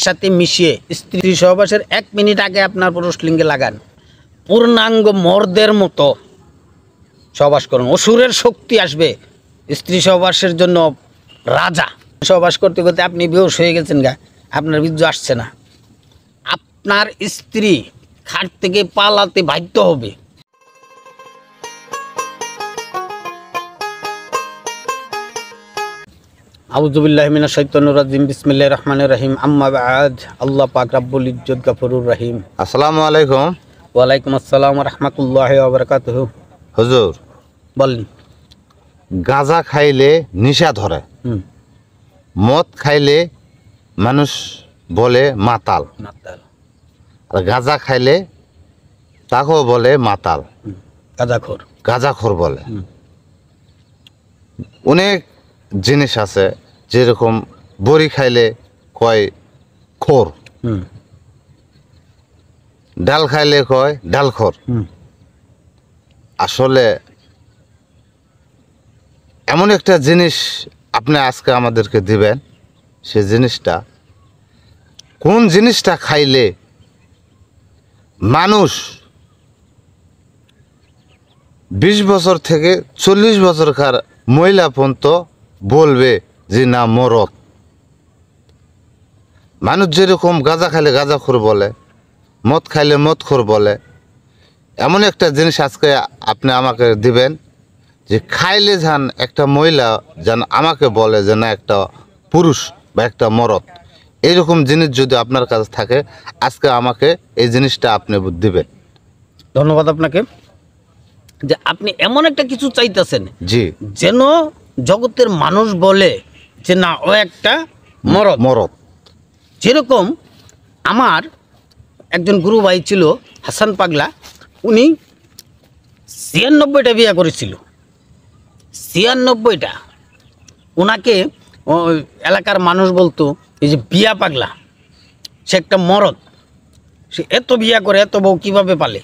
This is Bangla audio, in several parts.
একসাথে মিশিয়ে স্ত্রী সহবাসের 1 মিনিট আগে আপনার পুরুষ লিঙ্গে লাগান। পূর্ণাঙ্গ মর্দের মতো সহবাস করুন, অসুরের শক্তি আসবে। স্ত্রী সহবাসের জন্য রাজা। সহবাস করতে করতে আপনি বেহুশ হয়ে গেছেন গা, আপনার বীর্য আসছে না, আপনার স্ত্রী খাট থেকে পালাতে বাধ্য হবে। আউযুবিল্লাহি মিনাশ শাইতানির রাজিম, বিসমিল্লাহির রহমানির রহিম, আম্মা বা'দ। আল্লাহ পাক রব্বুল ইজ্জত গফুরুর রহিম। আসসালামু আলাইকুম। ওয়ালাইকুম আসসালাম ওয়া রাহমাতুল্লাহি ওয়া বারাকাতুহু। হুজুর, বলেন। গাঁজা খাইলে নেশা ধরে, মদ খাইলে মানুষ বলে মাতাল, আর গাঁজা খাইলে তাকেও বলে মাতাল, গাঁজাখোর বলে। অনেক জিনিস আছে, যেরকম বড়ি খাইলে কয় খোর, ডাল খাইলে কয় ডালখোর। আসলে এমন একটা জিনিস আপনি আজকে আমাদেরকে দিবেন, সে জিনিসটা কোন জিনিসটা খাইলে মানুষ 20 বছর থেকে 40 বছরকার মহিলা পর্যন্ত বলবে যে না মরদ। মানুষ যেরকম গাঁজা খাইলে গাঁজাখোর বলে, মদ খাইলে মদখোর বলে, এমন একটা জিনিস আজকে আপনি আমাকে দিবেন যে খাইলে যান একটা মহিলা যেন আমাকে বলে যে না একটা পুরুষ বা একটা মরদ। এইরকম জিনিস যদি আপনার কাছে থাকে, আজকে আমাকে এই জিনিসটা আপনি দিবেন। ধন্যবাদ আপনাকে, যে আপনি এমন একটা কিছু চাইতেছেন জি, যেন জগতের মানুষ বলে যে না ও একটা মরদ। মরদ যেরকম আমার একজন গুরু ভাই ছিল হাসান পাগলা, উনি 96টা বিয়ে করেছিল। 96টা। ওনাকে এলাকার মানুষ বলতো এই যে বিয়া পাগলা, সে একটা মরদ, সে এত বিয়া করে এত বউ কীভাবে পালে,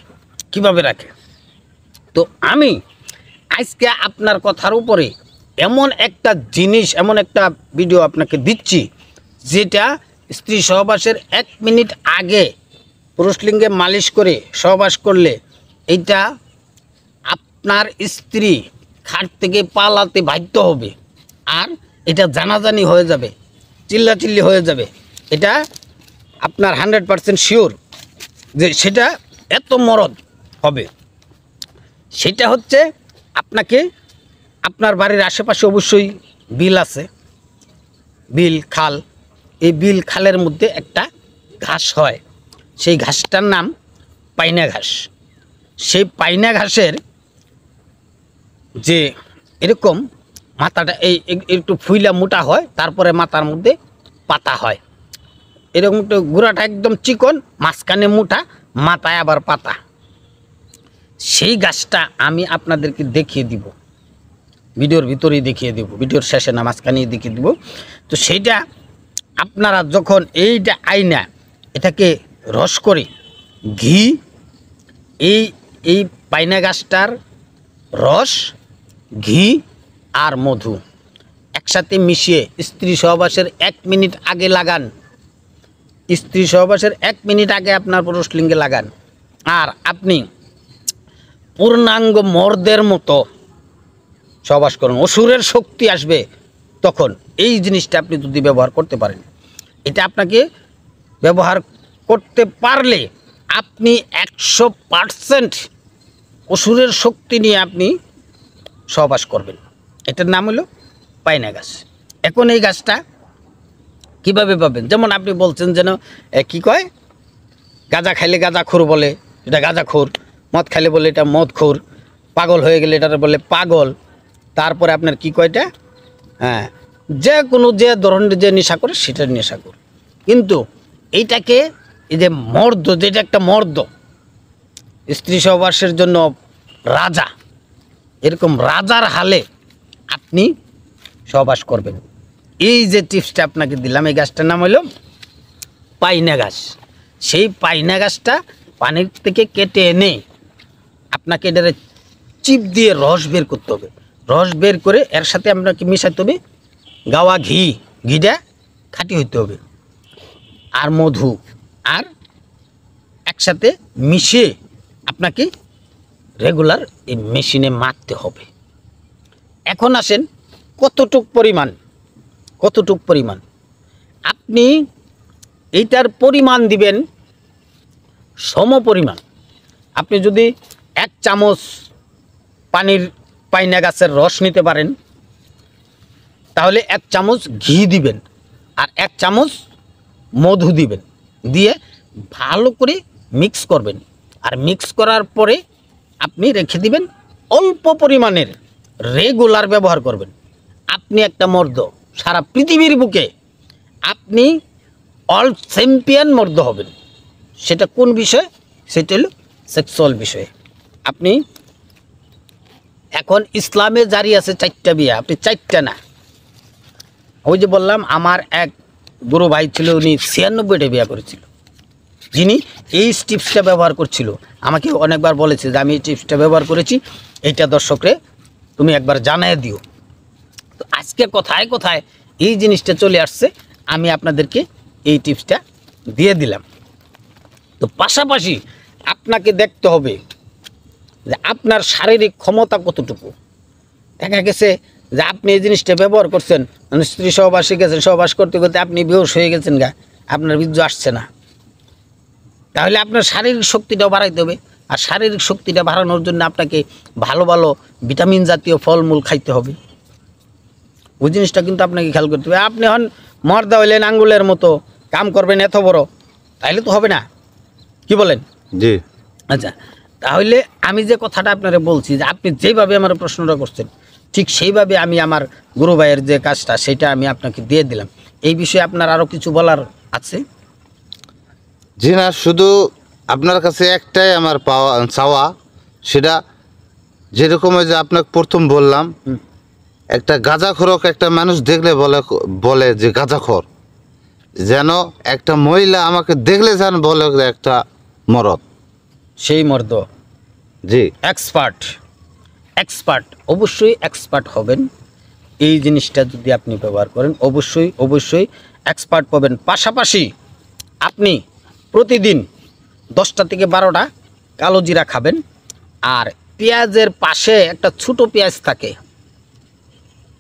কিভাবে রাখে। তো আমি আজকে আপনার কথার উপরে এমন একটা জিনিস, এমন একটা ভিডিও আপনাকে দিচ্ছি, যেটা স্ত্রী সহবাসের 1 মিনিট আগে পুরুষলিঙ্গে মালিশ করে সহবাস করলে এইটা আপনার স্ত্রী খাট থেকে পালাতে বাধ্য হবে, আর এটা জানাজানি হয়ে যাবে, চিল্লাচিল্লি হয়ে যাবে। এটা আপনার 100% শিওর যে সেটা এত মরদ হবে। সেটা হচ্ছে আপনাকে, আপনার বাড়ির আশেপাশে অবশ্যই বিল আছে, বিল খাল। এই বিল খালের মধ্যে একটা ঘাস হয়, সেই ঘাসটার নাম পাইনা ঘাস। সেই পাইনা ঘাসের যে এরকম মাথাটা এই একটু ফুইলা মোটা হয়, তারপরে মাথার মধ্যে পাতা হয়, এরকম একটু গোড়াটা একদম চিকন, মাঝখানে মোটা, মাথায় আবার পাতা। সেই গাছটা আমি আপনাদেরকে দেখিয়ে দিব, ভিডিওর ভিতরেই দেখিয়ে দেব, ভিডিওর শেষে না মাঝখানেই দেখিয়ে দিব। তো সেইটা আপনারা যখন এইটা আইনা এটাকে রস করে ঘি, এই পাইনা গাছটার রস, ঘি আর মধু একসাথে মিশিয়ে স্ত্রী সহবাসের 1 মিনিট আগে লাগান। স্ত্রী সহবাসের 1 মিনিট আগে আপনার পুরুষ লিঙ্গে লাগান, আর আপনি পূর্ণাঙ্গ মর্দের মতো সহবাস করুন, অসুরের শক্তি আসবে তখন। এই জিনিসটা আপনি যদি ব্যবহার করতে পারেন, এটা আপনাকে ব্যবহার করতে পারলে আপনি 100% অসুরের শক্তি নিয়ে আপনি সহবাস করবেন। এটার নাম হলো পাইনা গাছ। এখন এই গাছটা কীভাবে পাবেন? যেমন আপনি বলছেন যেন কি কয়, গাঁজা খাইলে গাঁজাখোর বলে, এটা গাঁজাখোর, মদ খাইলে বলে এটা মদখোর, পাগল হয়ে গেলে এটা বলে পাগল, তারপরে আপনার কি কয়টা, হ্যাঁ, যে কোনো যে ধরনের যে নেশা করে সেটার নেশাখোর। কিন্তু এইটাকে এই যে মর্দ, যেটা একটা মর্দ, স্ত্রী সহবাসের জন্য রাজা, এরকম রাজার হালে আপনি সহবাস করবেন। এই যে টিপসটা আপনাকে দিলাম, এই গাছটার নাম হলো পাইনা গাছ। সেই পাইনা গাছটা পানির থেকে কেটে এনে আপনাকে এটারে চিপ দিয়ে রস বের করতে হবে। রস বের করে এর সাথে আপনাকে মিশাতে হবে গাওয়া ঘি। ঘিটা খাঁটি হইতে হবে। আর মধু আর একসাথে মিশিয়ে আপনাকে রেগুলার এই মেশিনে মারতে হবে। এখন আসেন কতটুক পরিমাণ আপনি এইটার পরিমাণ দিবেন সম পরিমাণ। আপনি যদি 1 চামচ পাইনা গাছের রস নিতে পারেন, তাহলে 1 চামচ ঘি দিবেন আর 1 চামচ মধু দিবেন, দিয়ে ভালো করে মিক্স করবেন। আর মিক্স করার পরে আপনি রেখে দিবেন, অল্প পরিমাণের রেগুলার ব্যবহার করবেন। আপনি একটা মর্দ, সারা পৃথিবীর বুকে আপনি অল চ্যাম্পিয়ন মর্দ হবেন। সেটা কোন বিষয়? সেটা হলো সেক্সুয়াল বিষয়ে। আপনি এখন ইসলামে জারি আছে 4টা বিয়ে, আপনি 4টা না। ওই যে বললাম আমার এক গুরু ভাই ছিল, উনি 96টা বিয়ে করেছিল, যিনি এই টিপসটা ব্যবহার করছিল। আমাকে অনেকবার বলেছে যে আমি এই টিপসটা ব্যবহার করেছি, এইটা দর্শকরে তুমি একবার জানায় দিও। তো আজকে কোথায় কোথায় এই জিনিসটা চলে আসছে, আমি আপনাদেরকে এই টিপসটা দিয়ে দিলাম। তো পাশাপাশি আপনাকে দেখতে হবে যে আপনার শারীরিক ক্ষমতা কতটুকু। দেখা গেছে যে আপনি এই জিনিসটা ব্যবহার করছেন, মানে স্ত্রী সহবাসী গেছেন, সহবাস করতে করতে আপনি বেহুশ হয়ে গেছেন, আপনার বীর্য আসছে না, তাহলে আপনার শারীরিক শক্তিটাও বাড়াইতে হবে। আর শারীরিক শক্তিটা বাড়ানোর জন্য আপনাকে ভালো ভালো ভিটামিন জাতীয় ফলমূল খাইতে হবে। ওই জিনিসটা কিন্তু আপনাকে খেয়াল করতে হবে। আপনি হন মর্দা হইলেন আঙ্গুলের মতো, কাম করবেন এত বড়, তাইলে তো হবে না, কি বলেন? জি। আচ্ছা, তাহলে আমি যে কথাটা আপনারা বলছি, যে আপনি যেভাবে আমার প্রশ্নটা করছেন ঠিক সেইভাবে আমি আমার গুরু ভাইয়ের যে কাজটা সেটা আমি আপনাকে দিয়ে দিলাম। এই বিষয়ে আপনার আরও কিছু বলার আছে? জি না, শুধু আপনার কাছে একটাই আমার চাওয়া, সেটা যেরকম যে আপনাকে প্রথম বললাম, একটা গাঁজাখোরক একটা মানুষ দেখলে বলে যে গাঁজাখোর, যেন একটা মহিলা আমাকে দেখলে যেন বলে একটা মরদ, সেই মর্দ। জি। এক্সপার্ট অবশ্যই এক্সপার্ট হবেন। এই জিনিসটা যদি আপনি ব্যবহার করেন অবশ্যই এক্সপার্ট পাবেন। পাশাপাশি আপনি প্রতিদিন 10টা থেকে 12টা কালো জিরা খাবেন। আর পেঁয়াজের পাশে একটা ছোট পেঁয়াজ থাকে,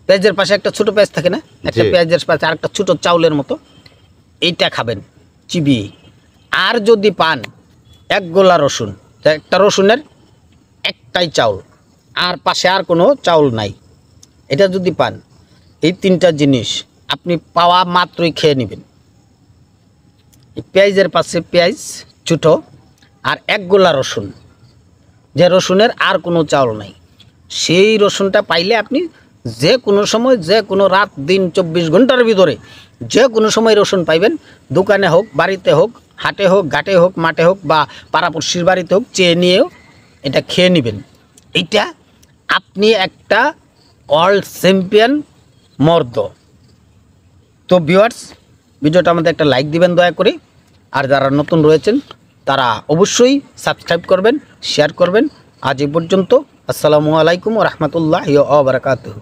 পেঁয়াজের পাশে একটা ছোট পেঁয়াজ থাকে না, একটা পেঁয়াজের পাশে আর একটা ছোট চাউলের মতো, এইটা খাবেন চিবিয়ে। আর যদি পান 1 গোলা রসুন, একটা রসুনের একটাই চাউল, আর পাশে আর কোনো চাউল নাই, এটা যদি পান, এই 3টা জিনিস আপনি পাওয়া মাত্রই খেয়ে নেবেন। পেঁয়াজের পাশে পেঁয়াজ ছোটো আর 1 গোলা রসুন, যে রসুনের আর কোনো চাউল নাই, সেই রসুনটা পাইলে আপনি যে কোনো সময়, যে কোনো রাত দিন 24 ঘন্টার ভিতরে যে কোনো সময় রসুন পাইবেন। দোকানে হোক, বাড়িতে হোক, হাটে হোক, ঘাটে হোক, মাঠে হোক, বা পাড়াপড়শির বাড়িতে হোক, চেয়ে নিয়েও এটা খেয়ে নেবেন। এইটা আপনি একটা ওয়ার্ল্ড চ্যাম্পিয়ন মর্দ। তো ভিউয়ার্স, ভিডিওটা আমাদের একটা লাইক দিবেন দয়া করে। আর যারা নতুন রয়েছেন তারা অবশ্যই সাবস্ক্রাইব করবেন, শেয়ার করবেন। আজ এই পর্যন্ত। আসসালামু আলাইকুম ওয়া রাহমাতুল্লাহি ওয়া বারাকাতুহু।